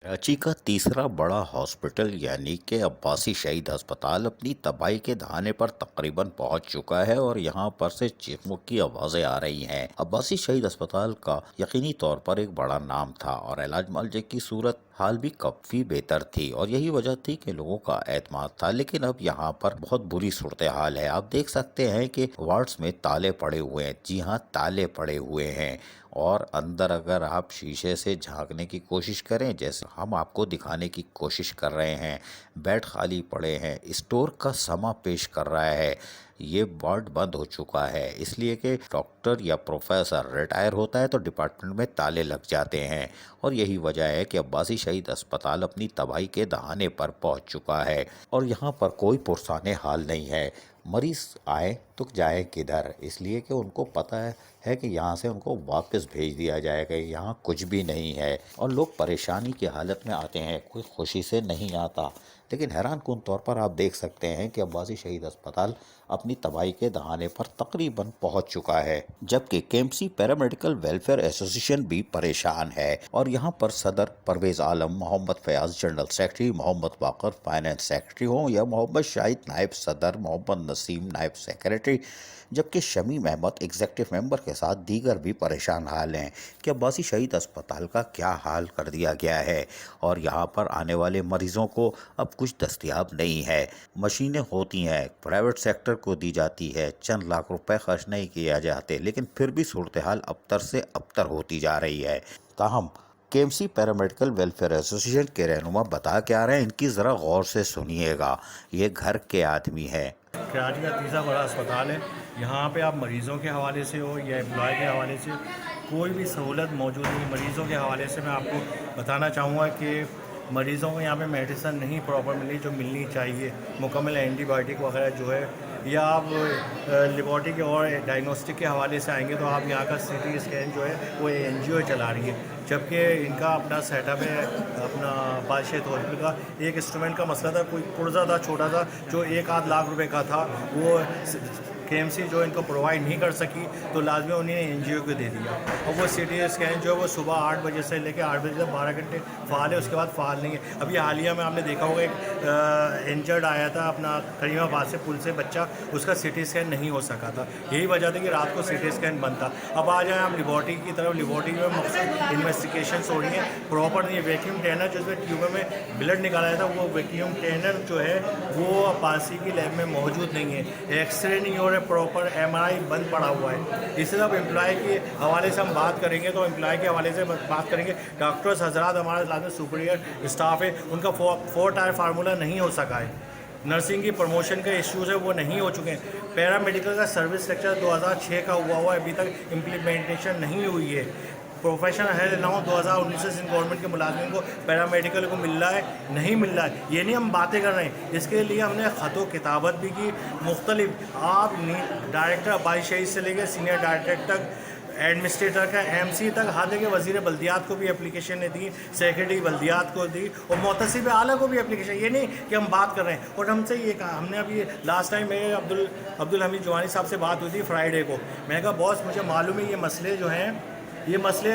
कराची का तीसरा बड़ा हॉस्पिटल यानी कि अब्बासी शहीद अस्पताल अपनी तबाही के दहाने पर तकरीबन पहुंच चुका है और यहां पर से चीखों की आवाजें आ रही हैं। अब्बासी शहीद अस्पताल का यकीनी तौर पर एक बड़ा नाम था और इलाज मुआवजे की सूरत हाल भी काफी बेहतर थी और यही वजह थी कि लोगों का एतमाद था। लेकिन अब यहाँ पर बहुत बुरी सूरत हाल है। आप देख सकते हैं कि वार्ड्स में ताले पड़े हुए हैं। जी हाँ, ताले पड़े हुए हैं। और अंदर अगर आप शीशे से झांकने की कोशिश करें, जैसे हम आपको दिखाने की कोशिश कर रहे हैं, बेड खाली पड़े हैं, स्टोर का समा पेश कर रहा है। ये वार्ड बंद हो चुका है इसलिए कि डॉक्टर या प्रोफेसर रिटायर होता है तो डिपार्टमेंट में ताले लग जाते हैं। और यही वजह है कि अब्बासी शहीद अस्पताल अपनी तबाही के दहाने पर पहुंच चुका है और यहाँ पर कोई पुरसाने हाल नहीं है। मरीज आए तो जाए किधर, इसलिए कि उनको पता है कि यहाँ से उनको वापस भेज दिया जाएगा। यहाँ कुछ भी नहीं है और लोग परेशानी की हालत में आते हैं, कोई खुशी से नहीं आता। लेकिन हैरान कुन तौर पर आप देख सकते हैं कि अब्बासी शहीद अस्पताल अपनी तबाही के दहाने पर तकरीबन पहुंच चुका है, जबकि केएमसी पैरामेडिकल वेलफेयर एसोसिएशन भी परेशान है। और यहाँ पर सदर परवेज आलम, मोहम्मद फयाज जनरल सेक्रेटरी, मोहम्मद बाकर फाइनेंस सेक्रेटरी हों या मोहम्मद शाहिद नायब सदर, मोहम्मद नसीम नायब सेक्रेटरी, जबकि शमीम अहमद एग्जीक्यूटिव मेंबर के साथ दीगर भी परेशान हाल हैं कि अब्बासी शहीद अस्पताल का क्या हाल कर दिया गया है। और यहाँ पर आने वाले मरीजों को अब कुछ दस्तयाब नहीं है। मशीनें होती हैं, प्राइवेट सेक्टर को दी जाती है, चंद लाख रुपए खर्च नहीं किए जाते, लेकिन फिर भी सूरत हाल अबतर से अबतर होती जा रही है। ताहम केएमसी पैरामेडिकल वेलफेयर एसोसिएशन के रहनुमा बता के आ रहे हैं, इनकी ज़रा गौर से सुनिएगा। ये घर के आदमी है। कराची का तीसरा बड़ा अस्पताल है। यहाँ पे आप मरीज़ों के हवाले से हो या एम्प्लॉय के हवाले से कोई भी सहूलत मौजूद नहीं। मरीज़ों के हवाले से मैं आपको बताना चाहूँगा कि मरीज़ों को यहाँ पे मेडिसिन नहीं प्रॉपर मिली जो मिलनी चाहिए, मुकम्मल एंटीबायोटिक वगैरह जो है। या आप लेबॉर्टरी के और डायग्नोस्टिक के हवाले से आएंगे तो आप यहाँ का सीटी स्कैन जो है वो एनजीओ चला रही है, जबकि इनका अपना सेटअप है अपना बादशाह हॉस्पिटल का। एक इंस्ट्रूमेंट का मसला था, कोई पुर्जा था छोटा सा जो 1 आध लाख रुपए का था, वो केएमसी जो इनको प्रोवाइड नहीं कर सकी तो लाजमी उन्हें एनजीओ को दे दिया। और वो सीटी स्कैन जो है वो सुबह 8 बजे से लेकर 8 बजे तक 12 घंटे फ़ाल है, उसके बाद फ़ाल नहीं है। अभी हालिया में आपने देखा होगा एक इंजर्ड आया था अपना करीमाबाद से पुल से बच्चा, उसका सीटी स्कैन नहीं हो सका था। यही वजह थी कि रात को सीटी स्कैन बंद था। अब आ जाए हम लेबॉर्टरी की तरफ। लेबॉर्टरी में मकसद इन्वेस्टिगेशन हो रही हैं प्रॉपर नहीं। वैक्यूम ट्रेनर जिसमें ट्यूबर में ब्लड निकाला था, वो वैक्यूम ट्रेनर जो है वो अब्बासी की लैब में मौजूद नहीं है। एक्सरे नहीं हो रहे प्रॉपर, एमआरआई बंद पड़ा हुआ है। इसी तरह एम्प्लॉय के हवाले से हम बात करेंगे तो एम्प्लॉय के हवाले से बात करेंगे। डॉक्टर्स हजरात हमारे लाजमी सुपीरियर स्टाफ है, उनका 4 टायर फार्मूला नहीं हो सका है। नर्सिंग की प्रमोशन के इश्यूज़ है वो नहीं हो चुके हैं। पैरामेडिकल का सर्विस स्ट्रक्चर 2006 का हुआ है, अभी तक इम्प्लीमेंटेशन नहीं हुई है। प्रोफेशनल हेल्थ अलाउंस 2019 से गवर्नमेंट के मुलाजिम को पैरामेडिकल को मिल रहा है, नहीं मिल रहा है। ये नहीं हम बातें कर रहे हैं, इसके लिए हमने ख़त किताबत भी की मुख्तलिफ। आप डायरेक्टर अब्बासी शहीद से लेकर सीनियर डायरेक्टर तक, एडमिनिस्ट्रेटर का एमसी तक, हाथ के वज़ीर बल्दियात को भी एप्लीकेशन ने दी, सेक्रेटरी बल्दियात को दी और मोहतसिब आला को भी एप्लीकेशन। ये नहीं कि हम बात कर रहे हैं। और हमसे ये कहा, हमने अभी लास्ट टाइम मेरे अब्दुल हमीद जवानी साहब से बात हुई थी फ्राइडे को। मैंने कहा बॉस मुझे मालूम है ये मसले जो हैं, ये मसले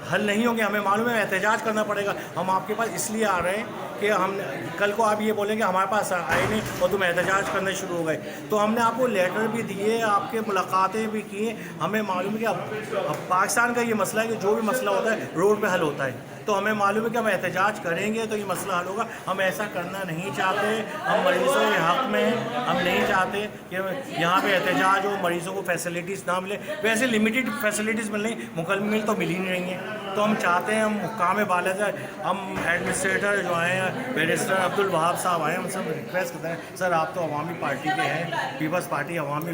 हल नहीं होंगे, हमें मालूम है एहतजाज करना पड़ेगा। हम आपके पास इसलिए आ रहे हैं कि हम कल को आप ये बोलेंगे हमारे पास आए नहीं और तुम एहतजाज करने शुरू हो गए। तो हमने आपको लेटर भी दिए, आपके मुलाकातें भी किए। हमें मालूम है कि अब पाकिस्तान का ये मसला है कि जो भी मसला होता है रोड पे हल होता है। तो हमें मालूम है कि हम एहतजाज करेंगे तो ये मसला हल होगा। हम ऐसा करना नहीं चाहते, हम मरीज़ों के हक़ में हैं। हम नहीं चाहते कि यहाँ पे एहतजाज हो, मरीज़ों को फैसिलिटीज़ ना मिले। वैसे लिमिटेड फैसिलिटीज़ मिल रही, मुकम्मल तो मिल ही नहीं रही हैं। तो हम चाहते हैं, हम हुक्काम बाला से, हम एडमिनिस्ट्रेटर जो हैं बैरिस्टर अब्दुल वहाब साहब आए, हम सब रिक्वेस्ट करते हैं सर आप तो अवामी पार्टी के हैं, पीपल्स पार्टी अवामी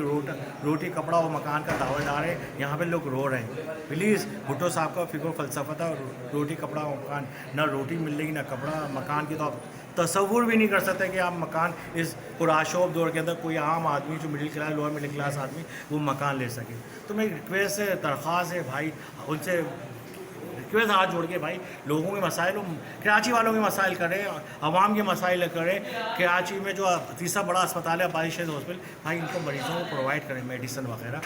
रोटी कपड़ा और मकान का दावेदार है। यहाँ पे लोग रो रहे हैं, प्लीज़। भुट्टो साहब का फिक्र फ़लसफ़ा था रोटी कपड़ा मकान, ना रोटी मिल रही ना कपड़ा मकान की। तो आप तसव्वुर भी नहीं कर सकते कि आप मकान इस पुराशोभ दौर के अंदर कोई आम आदमी जो middle class lower middle class आदमी वो मकान ले सके। तो मेरी रिक्वेस्ट है, दरख्वास्त है भाई, उनसे रिक्वेस्ट हाथ जोड़ के भाई, लोगों के मसाइल, कराची वालों के मसाइल करें, आवाम के मसाइल करें। कराची में जो तीसरा बड़ा अस्पताल है अब्बासी शहीद हॉस्पिटल, भाई इनको मरीज़ों को प्रोवाइड करें मेडिसिन वगैरह।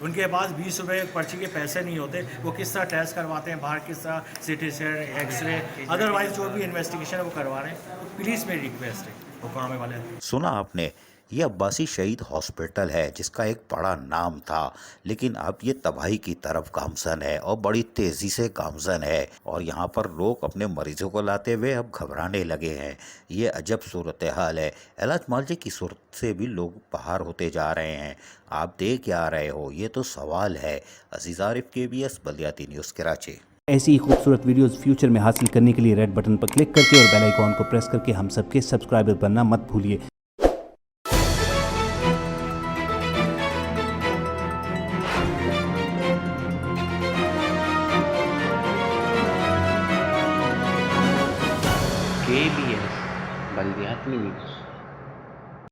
उनके पास 20 रुपए पर्ची के पैसे नहीं होते, वो किस तरह टेस्ट करवाते हैं बाहर, किस तरह सीटी स्कैन, एक्सरे, अदरवाइज जो भी इन्वेस्टिगेशन है वो करवा रहे हैं। तो प्लीज़ मेरी रिक्वेस्ट है हुकामे वाले। सुना आपने, ये अब्बासी शहीद हॉस्पिटल है जिसका एक बड़ा नाम था, लेकिन अब ये तबाही की तरफ गामजन है और बड़ी तेज़ी से गामजन है और यहाँ पर लोग अपने मरीजों को लाते हुए अब घबराने लगे हैं। ये अजब सूरत हाल है। इलाज मुआवजे की सूरत से भी लोग बाहर होते जा रहे हैं। आप देख क्या रहे हो, ये तो सवाल है। अजीज आरिफ, KBS बल्दियाती न्यूज़, कराची। ऐसी ही खूबसूरत वीडियोस फ्यूचर में हासिल करने के लिए रेड बटन पर क्लिक करके और बेल आइकॉन को प्रेस करके हम सबके सब्सक्राइबर बनना मत भूलिए। KBS बल्दियाती न्यूज़।